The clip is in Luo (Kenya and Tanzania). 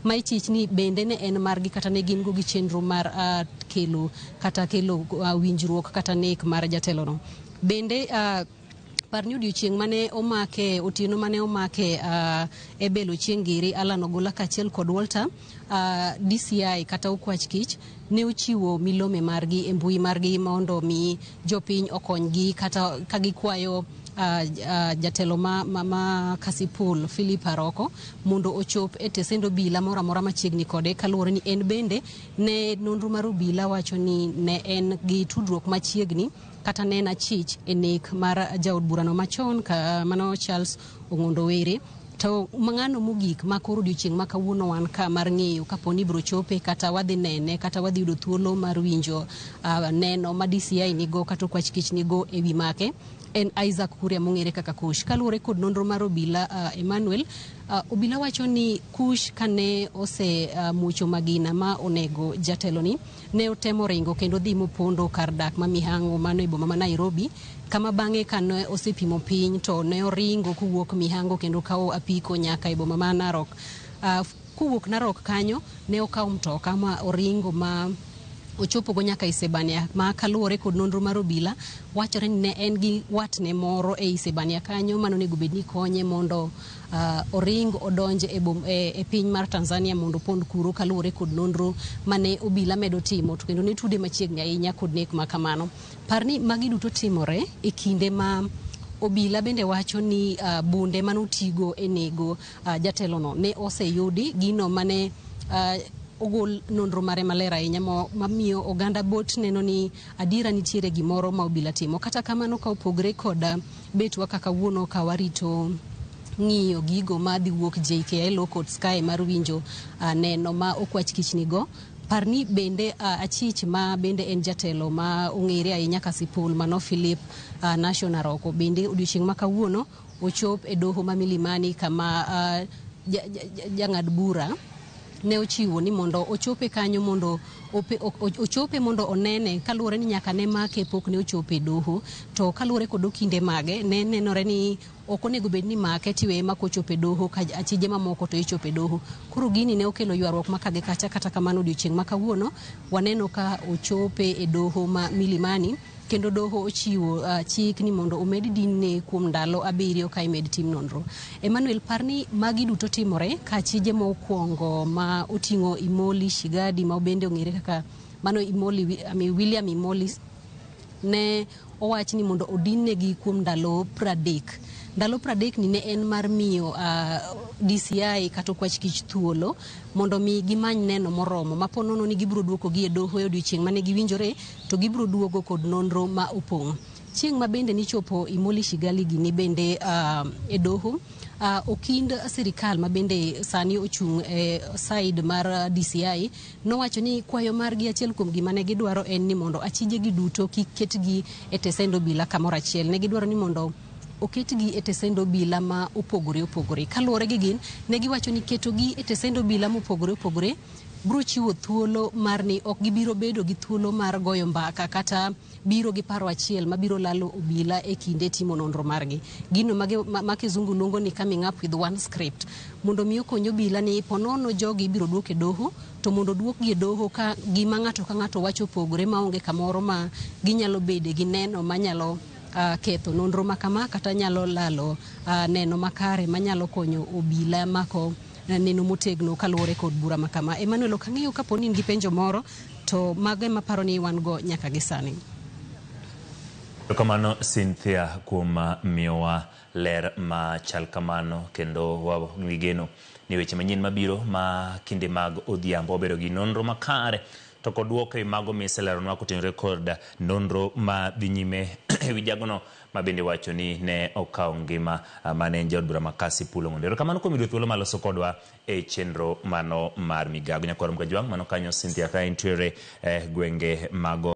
mai chich ni bende ne en margi kata ne gin go gi chenro mar kelo winjruok kata nek mar jatelo no. Bende parni odiochieng' mane omake otieno mane omake e belo chieng' giri Alan Ogolla kachiel kod Walter DCI kata okwach kich ne ochiwo milome margi e mbui margi mondo mi jopiny okonygi kata kagikwayo jatelo ma Kasipul Philip Aroko mondo ochop e tesend obila moro amora machiegni kode, kaluwore ni en bende ne nonro mar obila wacho ni ne en gi tudruok machiegni kata ne en achich e nek mar jaod burano machon mano Charles Ong'ondo Were. To mang'ano mogik ma koro odiochieng' ma kawuono wan ka mar ng'eyo kapo ni biro chope kata wadhi nene kata wadhi yudo thuolo mar winjo neno ma DCI nigo kata okwach kich nigo e wi make en Isaac Kuria mong'ere kaka Kush. Kaluwore kod nonro mar obila Emmanuel, obila wacho ni Kush kane mucho magina ma onego jatelo ni ne otemo ringo kendo dhi mopondo kar dak ma Mihango mano e boma ma Nairobi, kama bang'e kane osepimo piny to ne oringo kowuok Mihango kendo kawo apiko nyaka e boma ma Narok. Kowuok Narok kanyo ne okawo mtoka ma oringo ma ochopo go nyaka Isebania, ma kaluwore kod nonro mar obila wachore ni ne en gi watne moro e Isebania kanyo mano nego bed ni konye mondo oring odonje e piny mar Tanzania mondo pond kuro, kaluwore kod nonro mane obila medo timo to kendo ne tude machiegni ahinya kod nek ma kamano. Parni magi duto timore e kinde ma obila bende wacho ni bunde manotigo e nego jatelo no ne oseyudi, gino mane ogol nonro mare maler ahinya mamiyo oganda bot neno ni adiera nitiere gimoro ma obila timo. Kata kamano ka opogre kod betwa kaka wuono ka warito ng'iyo gigo ma dhi wuok JKI Law Courts kae mar winjo neno ma okwach kich nigo, parni bende achich ma bende en jatelo ma ong'ere ahinya Kasipul mano Philip Nation Aroko bende odiochieng' ma kawuono ochop e doho ma Milimani kama jang'ad bura ne ochiwo ni mondo ochope kanyo mondo ochope mondo onene, kaluwore ni nyaka ne make pok ne ochope doho, to kaluwore kod okinde mage ne nenore ni ok onego bed ni make tiwe ma kochope doho ka achije mamoko to ichope doho. Koro gini ne okelo ywaruok makage kacha, kata kamano odiochieng' ma kawuono waneno ka ochope e doho ma Milimani kendo doho ochiwo chik ni mondo omed dinne kuom ndalo 7 ka imed tim nonro. Emmanuel, parni magi duto timore ka achije mokwongo ma oting'o Imoli Shigadi ma bende ong'ere kaka mano William Imoli ne owach ni mondo odinnegi kuom ndalo 30. Ndalo 30 ni ne en mar miyo DCI kata okwach kich thuolo mondo mi gimany neno moromo maponono ni gibiro duoko gi e doho e odiochieng' mane giwinjore to gibiro duogo kod nonro ma opong'. Chieng' ma bende ni chopo Imoli Shigali gini bende e doho, okind sirikal ma bende sani ochung' e side mar DCI nowacho ni kwayo margi achiel kuom gima ne gidwaro en ni mondo achije gi duto kik ketgi e tesend obila kamoro achiel. Ne gidwaro ni mondo oketgi e tesend obila ma opogore opogore. Kaluwore gi gin ne giwacho ni ketogi e tesend obila mopogore opogore biro chiwo thuolo mar ni ok gibiro bedo gi thuolo mar goyo mbaka kata biro gi paro achiel mabiro lalo obila e kinde timo nonro margi. Gino ma kizungu luongo ni coming up with one script, mondo mi okony obila ni ponono jogi biro duok e doho, to mondo duokgi e doho ka gima ng'ato ka ng'ato wacho opogore maonge kamoro ma ginyalo bede gi neno manyalo ketho nonro makama kata nyalo lalo neno makare manyalo konyo obila mako neno motegno kaluwore kod bura makama. Emmanuel, ok ang'eyo kapo ni gi penjo moro to mago ema paro ni wan go nyaka gi sani. Kamano Cynthia kuom miyowa ler machal kamano, kendo wigeno ni weche manyien mabiro ma kinde mag odhiambo obedo gi nonro makare to kod duoko e mago miseleronwa kotenore kod nonro ma dhi nyime e wi jagono ma bende wacho ni ne okawo ngima mane en jaod bura ma Kasipul Ong'ondo. Kamano kuom yudo thuolo maloso kodwa e chenro mano mar migago. Nyakwaro Mkajwang' mano kanyo Cynthia ka intiere gwenge mago